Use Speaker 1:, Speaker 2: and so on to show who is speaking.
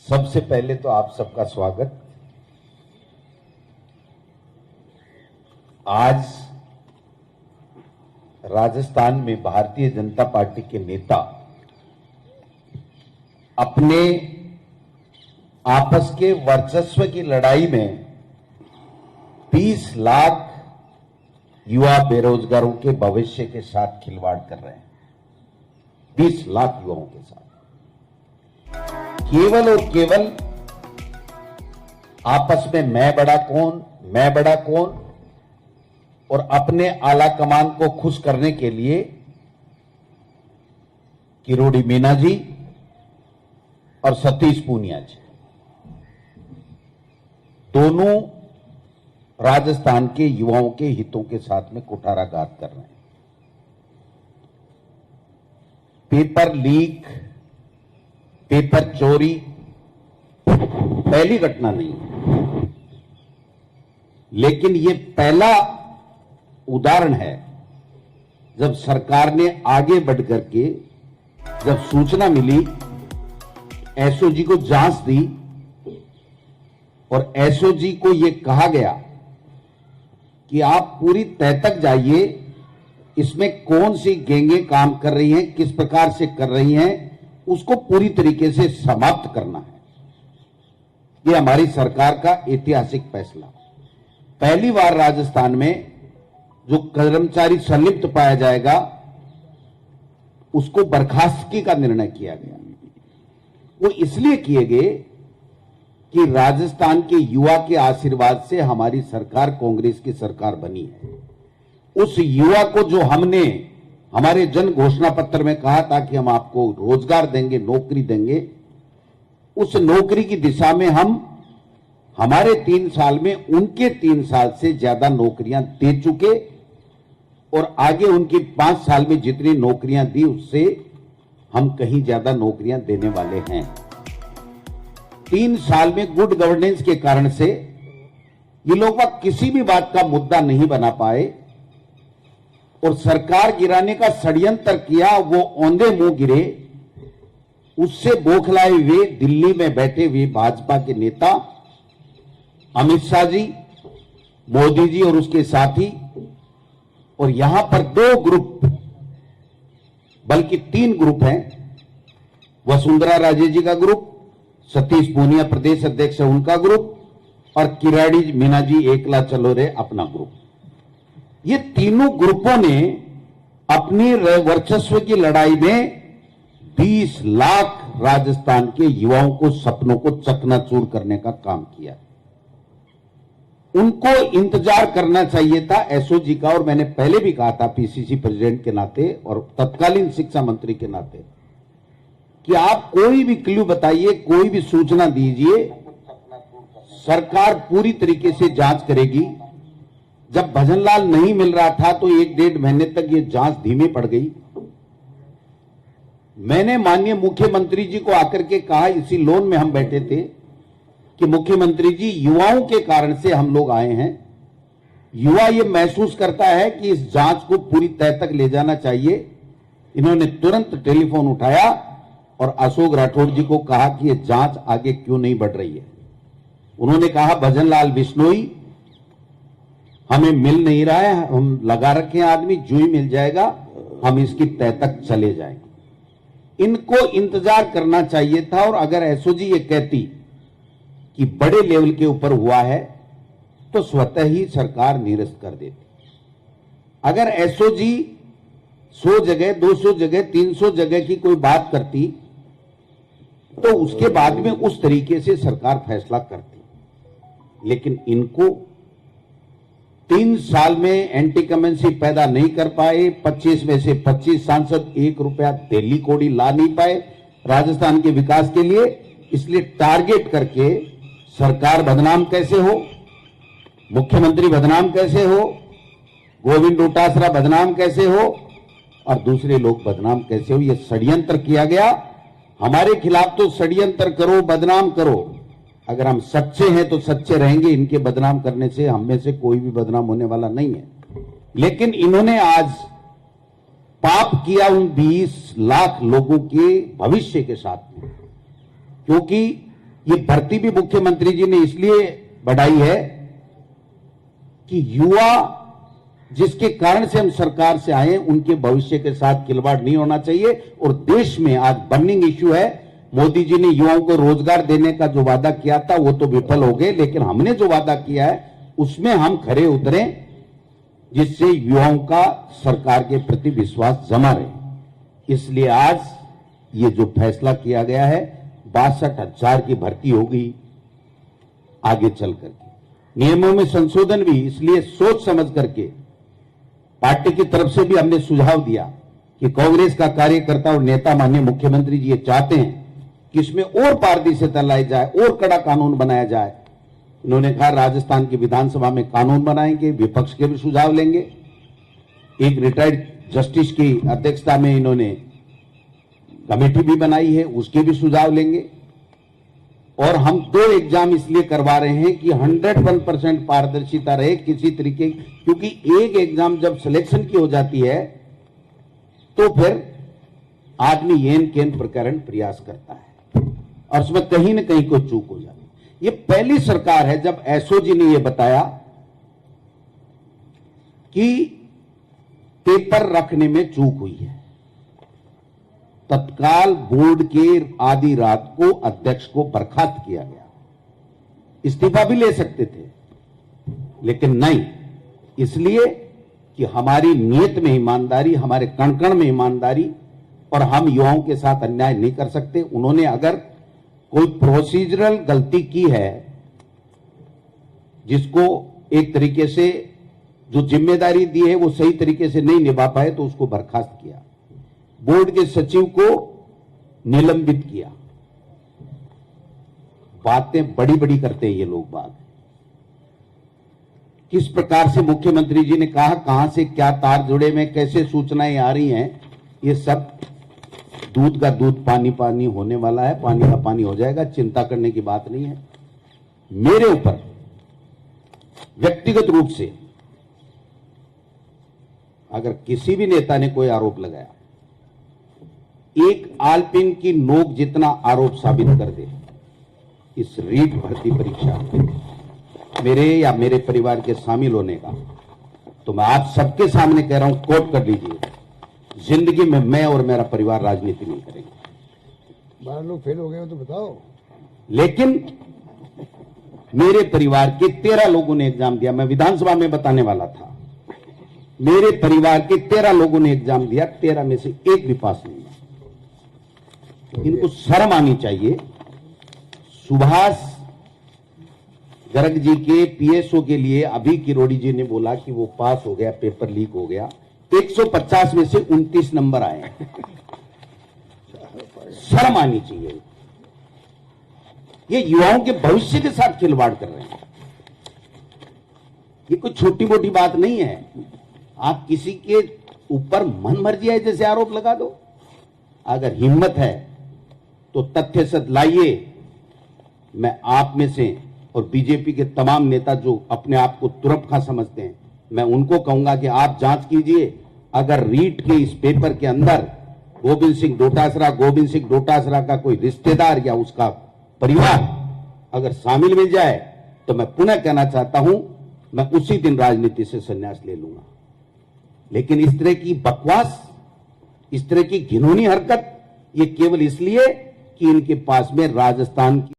Speaker 1: सबसे पहले तो आप सबका स्वागत। आज राजस्थान में भारतीय जनता पार्टी के नेता अपने आपस के वर्चस्व की लड़ाई में 30 लाख युवा बेरोजगारों के भविष्य के साथ खिलवाड़ कर रहे हैं। 20 लाख युवाओं के साथ केवल और केवल आपस में मैं बड़ा कौन और अपने आला कमान को खुश करने के लिए किरोड़ी मीना जी और सतीश पूनिया जी दोनों राजस्थान के युवाओं के हितों के साथ में कुठाराघात कर रहे हैं। पेपर लीक, पेपर चोरी पहली घटना नहीं है, लेकिन यह पहला उदाहरण है जब सरकार ने आगे बढ़ करके जब सूचना मिली, एसओजी को जांच दी और एसओजी को यह कहा गया कि आप पूरी तह तक जाइए, इसमें कौन सी गैंगें काम कर रही हैं, किस प्रकार से कर रही हैं, उसको पूरी तरीके से समाप्त करना है। यह हमारी सरकार का ऐतिहासिक फैसला। पहली बार राजस्थान में जो कर्मचारी संलिप्त पाया जाएगा उसको बर्खास्तगी का निर्णय किया गया। वो इसलिए किए गए कि राजस्थान के युवा के आशीर्वाद से हमारी सरकार कांग्रेस की सरकार बनी है। उस युवा को जो हमने हमारे जन घोषणा पत्र में कहा था कि हम आपको रोजगार देंगे, नौकरी देंगे, उस नौकरी की दिशा में हम हमारे 3 साल में उनके 3 साल से ज्यादा नौकरियां दे चुके और आगे उनकी 5 साल में जितनी नौकरियां दी उससे हम कहीं ज्यादा नौकरियां देने वाले हैं। 3 साल में गुड गवर्नेंस के कारण से ये लोग किसी भी बात का मुद्दा नहीं बना पाए और सरकार गिराने का षड्यंत्र किया, वो औंधे मुंह गिरे। उससे बौखलाए हुए दिल्ली में बैठे हुए भाजपा के नेता अमित शाह जी, मोदी जी और उसके साथी, और यहां पर 2 ग्रुप बल्कि 3 ग्रुप हैं। वसुंधरा राजे जी का ग्रुप, सतीश पूनिया प्रदेश अध्यक्ष है उनका ग्रुप, और किरोड़ी मीना जी एकला चलो रे अपना ग्रुप। ये तीनों ग्रुपों ने अपनी वर्चस्व की लड़ाई में 20 लाख राजस्थान के युवाओं को सपनों को चकनाचूर करने का काम किया। उनको इंतजार करना चाहिए था एसओजी का, और मैंने पहले भी कहा था पीसीसी प्रेसिडेंट के नाते और तत्कालीन शिक्षा मंत्री के नाते कि आप कोई भी क्लू बताइए, कोई भी सूचना दीजिए, सरकार पूरी तरीके से जांच करेगी। जब भजनलाल नहीं मिल रहा था तो 1-1.5 महीने तक ये जांच धीमी पड़ गई। मैंने माननीय मुख्यमंत्री जी को आकर के कहा, इसी लोन में हम बैठे थे, कि मुख्यमंत्री जी युवाओं के कारण से हम लोग आए हैं। युवा ये महसूस करता है कि इस जांच को पूरी तह तक ले जाना चाहिए। इन्होंने तुरंत टेलीफोन उठाया और अशोक राठौड़ जी को कहा कि यह जांच आगे क्यों नहीं बढ़ रही है। उन्होंने कहा भजनलाल बिश्नोई हमें मिल नहीं रहा है, हम लगा रखे हैं आदमी, जो ही मिल जाएगा हम इसकी तह तक चले जाएंगे। इनको इंतजार करना चाहिए था, और अगर एसओजी ये कहती कि बड़े लेवल के ऊपर हुआ है तो स्वतः ही सरकार निरस्त कर देती। अगर एसओजी 100 जगह, 200 जगह, 300 जगह की कोई बात करती तो उसके बाद में उस तरीके से सरकार फैसला करती। लेकिन इनको 3 साल में एंटी कमेंसी पैदा नहीं कर पाए। 25 में से 25 सांसद 1 रुपया दिल्ली कोड़ी ला नहीं पाए राजस्थान के विकास के लिए। इसलिए टारगेट करके सरकार बदनाम कैसे हो, मुख्यमंत्री बदनाम कैसे हो, गोविंद डोटासरा बदनाम कैसे हो और दूसरे लोग बदनाम कैसे हो, यह षड्यंत्र किया गया। हमारे खिलाफ तो षड्यंत्र करो, बदनाम करो, अगर हम सच्चे हैं तो सच्चे रहेंगे। इनके बदनाम करने से हम में से कोई भी बदनाम होने वाला नहीं है। लेकिन इन्होंने आज पाप किया उन 20 लाख लोगों के भविष्य के साथ में, क्योंकि ये भर्ती भी मुख्यमंत्री जी ने इसलिए बढ़ाई है कि युवा जिसके कारण से हम सरकार से आए उनके भविष्य के साथ खिलवाड़ नहीं होना चाहिए। और देश में आज बर्निंग इश्यू है, मोदी जी ने युवाओं को रोजगार देने का जो वादा किया था वो तो विफल हो गए, लेकिन हमने जो वादा किया है उसमें हम खरे उतरे, जिससे युवाओं का सरकार के प्रति विश्वास जमा रहे। इसलिए आज ये जो फैसला किया गया है 62,000 की भर्ती होगी आगे चल करके। नियमों में संशोधन भी इसलिए सोच समझ करके पार्टी की तरफ से भी हमने सुझाव दिया कि कांग्रेस का कार्यकर्ता और नेता माननीय मुख्यमंत्री जी ये चाहते हैं कि इसमें और पारदर्शिता लाई जाए और कड़ा कानून बनाया जाए। इन्होंने कहा राजस्थान की विधानसभा में कानून बनाएंगे, विपक्ष के भी सुझाव लेंगे। एक रिटायर्ड जस्टिस की अध्यक्षता में इन्होंने कमेटी भी बनाई है, उसके भी सुझाव लेंगे। और हम 2 एग्जाम इसलिए करवा रहे हैं कि 101% पारदर्शिता रहे किसी तरीके, क्योंकि एक एग्जाम जब सिलेक्शन की हो जाती है तो फिर आदमी येन केन प्रकरण प्रयास करता है और उसमें कहीं ना कहीं कोई चूक हो जाती है। ये पहली सरकार है जब एसओजी ने यह बताया कि पेपर रखने में चूक हुई है, तत्काल बोर्ड के आधी रात को अध्यक्ष को बर्खास्त किया गया। इस्तीफा भी ले सकते थे लेकिन नहीं, इसलिए कि हमारी नीयत में ईमानदारी, हमारे कण कण में ईमानदारी, और हम युवाओं के साथ अन्याय नहीं कर सकते। उन्होंने अगर कोई प्रोसीजरल गलती की है जिसको एक तरीके से जो जिम्मेदारी दी है वो सही तरीके से नहीं निभा पाए तो उसको बर्खास्त किया, बोर्ड के सचिव को निलंबित किया। बातें बड़ी बड़ी करते हैं ये लोग। बात किस प्रकार से मुख्यमंत्री जी ने कहा कहां से क्या तार जुड़े में कैसे सूचनाएं आ रही हैं, ये सब दूध का दूध पानी पानी होने वाला है, पानी का पानी हो जाएगा, चिंता करने की बात नहीं है। मेरे ऊपर व्यक्तिगत रूप से अगर किसी भी नेता ने कोई आरोप लगाया, एक आलपिन की नोक जितना आरोप साबित कर दे इस रीट भर्ती परीक्षा मेरे या मेरे परिवार के शामिल होने का, तो मैं आप सबके सामने कह रहा हूं, कोट कर लीजिए, जिंदगी में मैं और मेरा परिवार राजनीति नहीं करेंगे।
Speaker 2: 12 लोग फेल हो गए हो तो बताओ।
Speaker 1: लेकिन मेरे परिवार के 13 लोगों ने एग्जाम दिया, मैं विधानसभा में बताने वाला था। मेरे परिवार के 13 लोगों ने एग्जाम दिया, 13 में से एक भी पास नहीं हुआ। इनको शर्म आनी चाहिए। सुभाष गर्ग जी के पीएसओ के लिए अभी किरोड़ी जी ने बोला कि वो पास हो गया, पेपर लीक हो गया, 150 में से 29 नंबर आए। शर्म आनी चाहिए। ये युवाओं के भविष्य के साथ खिलवाड़ कर रहे हैं। ये कोई छोटी मोटी बात नहीं है। आप किसी के ऊपर मन मर्जी है जैसे आरोप लगा दो। अगर हिम्मत है तो तथ्य सत्य लाइए। मैं आप में से और बीजेपी के तमाम नेता जो अपने आप को तुरप खा समझते हैं, मैं उनको कहूंगा कि आप जांच कीजिए। अगर रीट के इस पेपर के अंदर गोविंद सिंह डोटासरा का कोई रिश्तेदार या उसका परिवार अगर शामिल मिल जाए तो मैं पुनः कहना चाहता हूं, मैं उसी दिन राजनीति से संन्यास ले लूंगा। लेकिन इस तरह की बकवास, इस तरह की घिनौनी हरकत, ये केवल इसलिए कि इनके पास में राजस्थान की